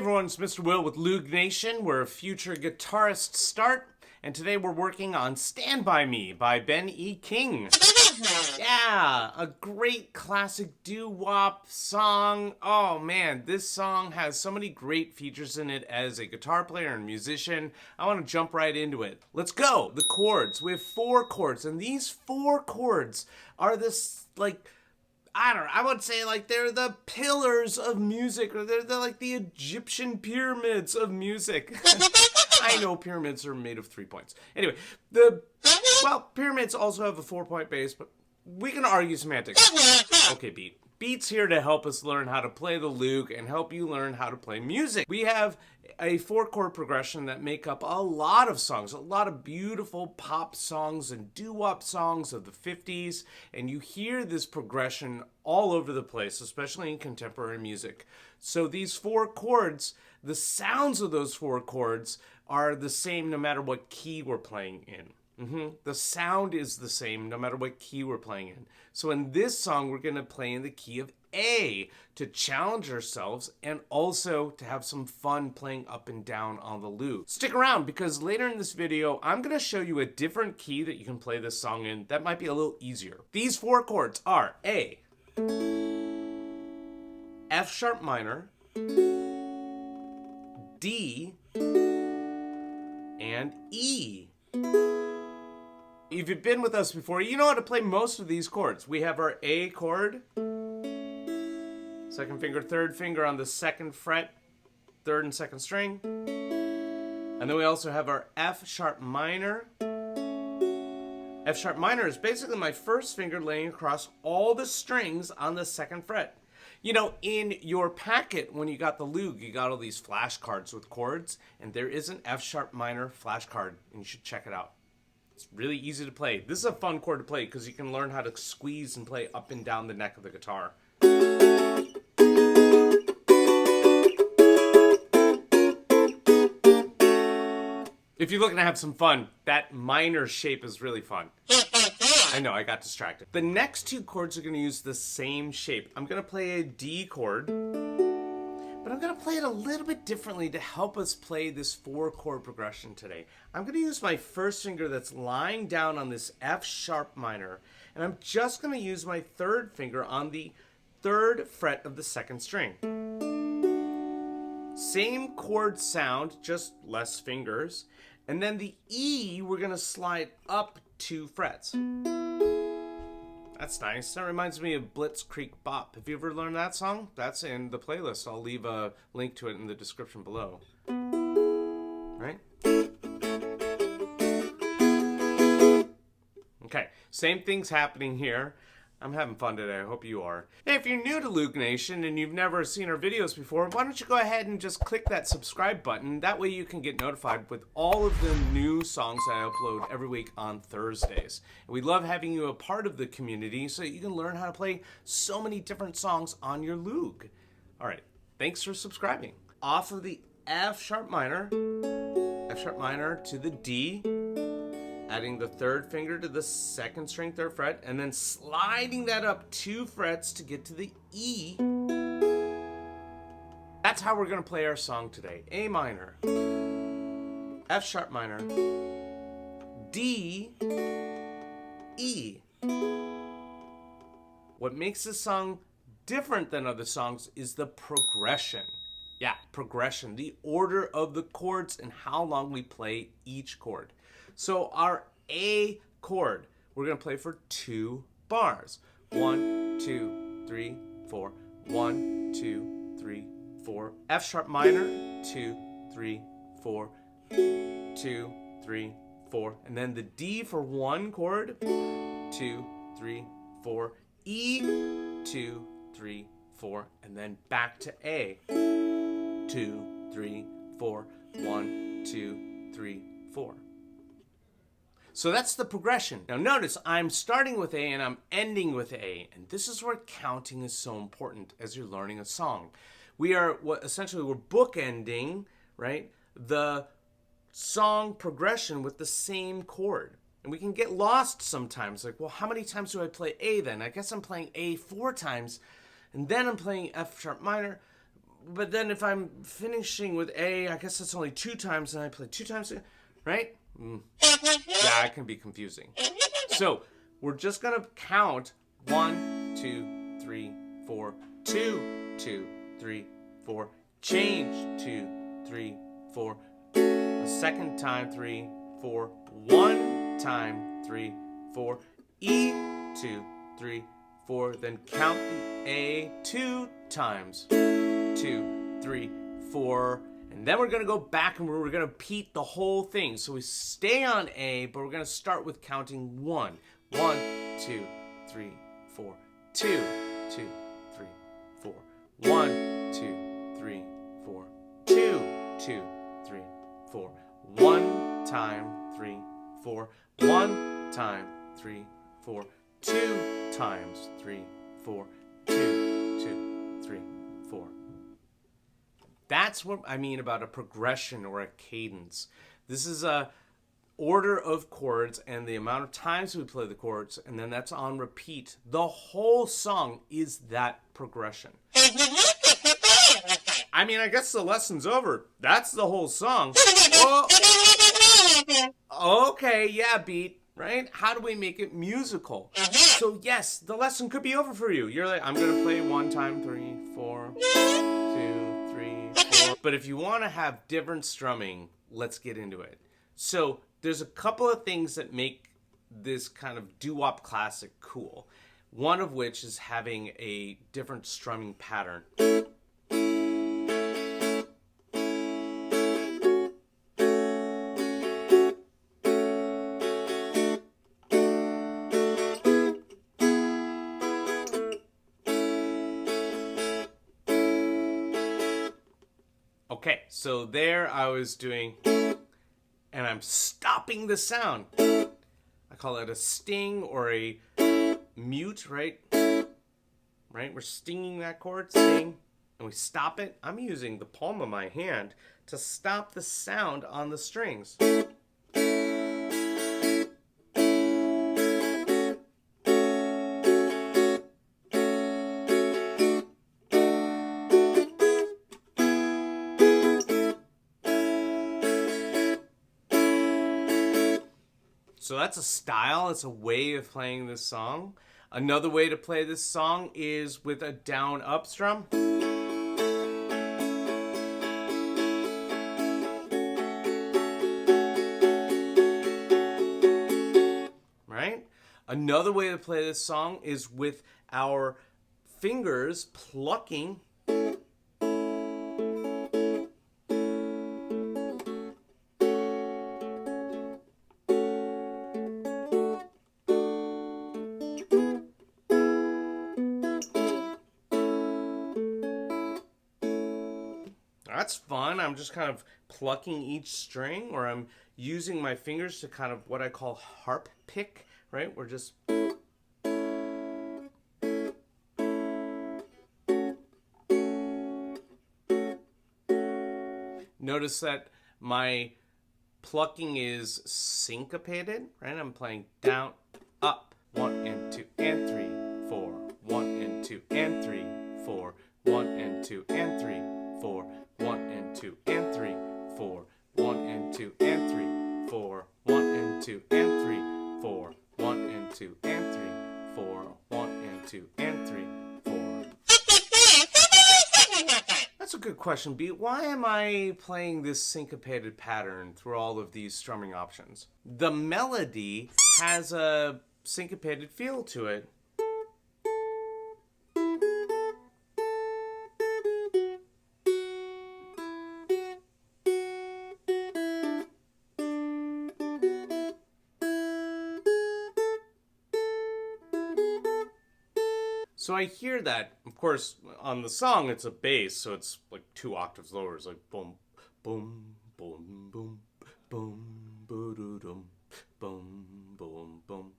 everyone, it's Mr. Will with Loog Nation, where future guitarists start, and today we're working on Stand By Me by Ben E. King. Yeah, a great classic doo-wop song. Oh man, this song has so many great features in it as a guitar player and musician. I want to jump right into it. Let's go! The chords. We have 4 chords, and these 4 chords are this, I don't know, I would say they're the pillars of music, or they're like the Egyptian pyramids of music. I know pyramids are made of 3 points. Anyway, pyramids also have a 4-point base, but we can argue semantics. Okay, Beat. Beat's here to help us learn how to play the Loog and help you learn how to play music. We have a 4-chord progression that make up a lot of songs, a lot of beautiful pop songs and doo-wop songs of the 50s, and you hear this progression all over the place, especially in contemporary music. So these 4 chords, the sounds of those 4 chords are the same no matter what key we're playing in. The sound is the same no matter what key we're playing in. So in this song, we're going to play in the key of A to challenge ourselves and also to have some fun playing up and down on the Loog. Stick around because later in this video, I'm going to show you a different key that you can play this song in that might be a little easier. These 4 chords are A, F sharp minor, D, and E. If you've been with us before, you know how to play most of these chords. We have our A chord, 2nd finger, 3rd finger on the 2nd fret, 3rd and 2nd string. And then we also have our F sharp minor. F sharp minor is basically my 1st finger laying across all the strings on the 2nd fret. You know, in your packet, when you got the Loog, you got all these flashcards with chords, and there is an F sharp minor flashcard, and you should check it out. It's really easy to play. This is a fun chord to play because you can learn how to squeeze and play up and down the neck of the guitar. If you're looking to have some fun, that minor shape is really fun. I know, I got distracted. The next 2 chords are going to use the same shape. I'm going to play a D chord, but I'm going to play it a little bit differently to help us play this 4-chord progression today. I'm going to use my 1st finger that's lying down on this F sharp minor, and I'm just going to use my 3rd finger on the 3rd fret of the 2nd string. Same chord sound, just less fingers. And then the E, we're going to slide up 2 frets. That's nice. That reminds me of Blitzkrieg Bop. Have you ever learned that song? That's in the playlist. I'll leave a link to it in the description below. Right? Okay, same thing's happening here. I'm having fun today. I hope you are. Hey, if you're new to Loog Nation and you've never seen our videos before, why don't you go ahead and just click that subscribe button. That way you can get notified with all of the new songs I upload every week on Thursdays. And we love having you a part of the community so that you can learn how to play so many different songs on your Loog. All right, thanks for subscribing. Off of the F sharp minor to the D, adding the 3rd finger to the 2nd string, 3rd fret, and then sliding that up 2 frets to get to the E. That's how we're going to play our song today. A minor, F sharp minor, D, E. What makes this song different than other songs is the progression. Yeah, progression, the order of the chords and how long we play each chord. So our A chord, we're going to play for 2 bars. 1, 2, 3, 4. 1, 2, 3, 4. F sharp minor, 2, 3, 4. 2, 3, 4. And then the D for 1 chord. 2, 3, 4. E, 2, 3, 4. And then back to A. 2, 3, 4. 1, 2, 3, 4. So that's the progression. Now notice I'm starting with A and I'm ending with A, and this is where counting is so important as you're learning a song. We're bookending, right, the song progression with the same chord. And we can get lost sometimes, like, well, how many times do I play A then? I guess I'm playing A 4 times, and then I'm playing F sharp minor. but then if I'm finishing with A, I guess that's only 2 times, and I play 2 times, right? Yeah, it can be confusing. So we're just gonna count 1, 2, 3, 4, 2, 2, 3, 4, change 2, 3, 4, a second time 3, 4, 1 time 3, 4, E 2, 3, 4, then count the A 2 times 2, 3, 4, and then we're gonna go back and we're gonna repeat the whole thing. So we stay on A, but we're gonna start with counting 1, 1, 2, 3, 4, 2, 2, 3, 4, 1, 2, 3, 4, 2, 2, 3, 4, 1 time 3, 4, 1 time 3, 4, 2 times 3, 4, 2, 2, 3, 4. That's what I mean about a progression or a cadence. This is a order of chords and the amount of times we play the chords, and then that's on repeat. The whole song is that progression. I mean, I guess the lesson's over. That's the whole song. Well, okay, yeah, beat. Right? How do we make it musical? So yes, the lesson could be over for you. You're like, I'm gonna play 1 time 3, 4, 2, 3, 4. But if you want to have different strumming, let's get into it. So there's a couple of things that make this kind of doo-wop classic cool. One of which is having a different strumming pattern. Okay, so there I was doing, and I'm stopping the sound. I call it a sting or a mute, right? Right? We're stinging that chord, sting, and we stop it. I'm using the palm of my hand to stop the sound on the strings. So that's a style, it's a way of playing this song. Another way to play this song is with a down-up strum. Right? Another way to play this song is with our fingers plucking . That's fun. I'm just kind of plucking each string, or I'm using my fingers to kind of what I call harp pick, right? We're just... Notice that my plucking is syncopated, right? I'm playing down, up, 1 and 2 and 3, 4, 1 and 2 and 3, 4, 1 and 2 and 3, 4, 1 and 2 and 3, 4, 1 and 2 and 3, 4, 1 and 2 and 3, 4, 1 and 2 and 3, 4, 1 and 2 and 3, 4. That's a good question, B. Why am I playing this syncopated pattern through all of these strumming options? The melody has a syncopated feel to it. So I hear that, of course, on the song it's a bass, so it's like 2 octaves lower. It's like boom, boom, boom, boom, boom, boom, boom, boom, boom,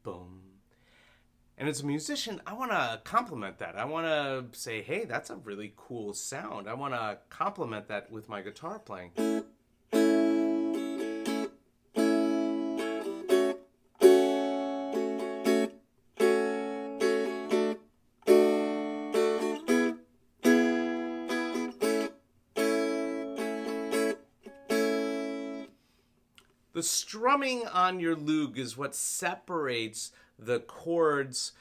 boom. And as a musician, I want to compliment that. I want to say, hey, that's a really cool sound. I want to compliment that with my guitar playing. The strumming on your Loog is what separates the chords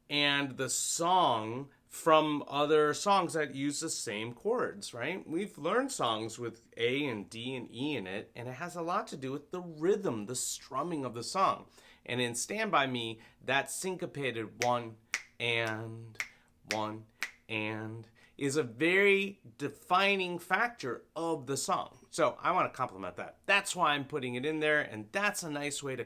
and the song from other songs that use the same chords, right? We've learned songs with A and D and E in it, and it has a lot to do with the rhythm, the strumming of the song. And in Stand By Me, that syncopated one and is a very defining factor of the song. So I want to compliment that. That's why I'm putting it in there, and that's a nice way to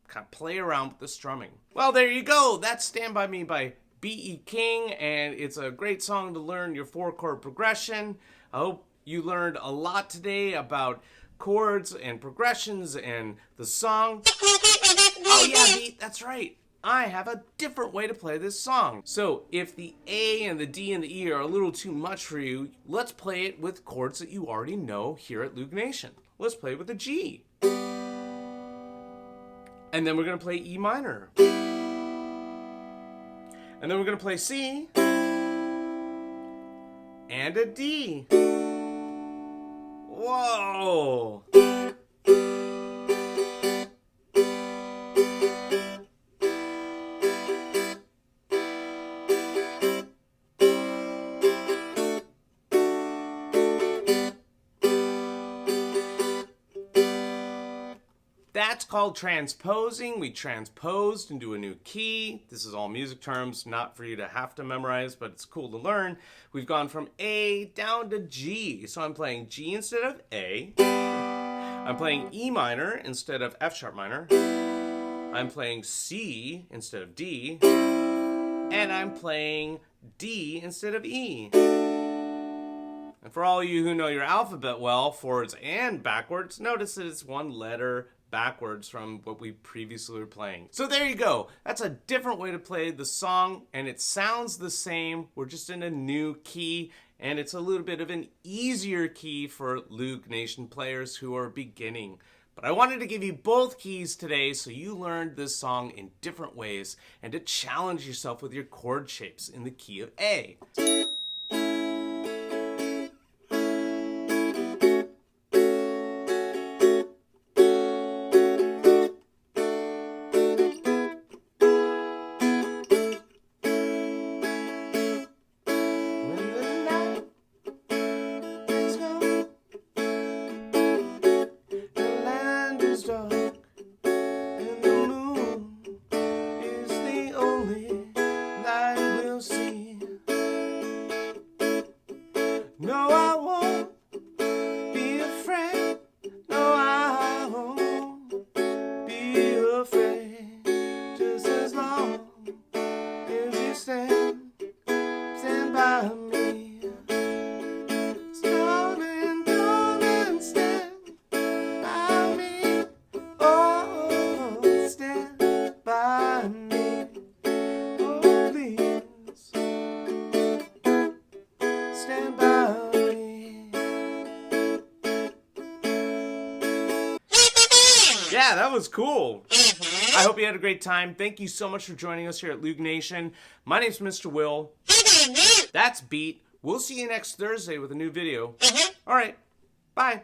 kind of play around with the strumming. Well, there you go. That's Stand By Me by B.E. King, and it's a great song to learn your 4-chord progression. I hope you learned a lot today about chords and progressions and the song. Oh yeah, Beat, that's right. I have a different way to play this song. So if the A and the D and the E are a little too much for you, let's play it with chords that you already know here at Loog Nation. Let's play it with a G. And then we're going to play E minor. And then we're going to play C. And a D. Whoa! That's called transposing. We transposed into a new key. This is all music terms, not for you to have to memorize, but it's cool to learn. We've gone from A down to G. So I'm playing G instead of A. I'm playing E minor instead of F sharp minor. I'm playing C instead of D. And I'm playing D instead of E. And for all of you who know your alphabet well, forwards and backwards, notice that it's one letter backwards from what we previously were playing. So there you go. That's a different way to play the song, and it sounds the same. We're just in a new key, and it's a little bit of an easier key for Loog Nation players who are beginning. But I wanted to give you both keys today so you learned this song in different ways and to challenge yourself with your chord shapes in the key of A. No, I won't be afraid. No, I won't be afraid. Just as long as you stand by me. Darling, stand by me. Oh, stand by me. Oh, please, stand by me. Yeah, that was cool. I hope you had a great time. Thank you so much for joining us here at Loog Nation. My name's Mr. Will. That's Beat. We'll see you next Thursday with a new video. All right. Bye.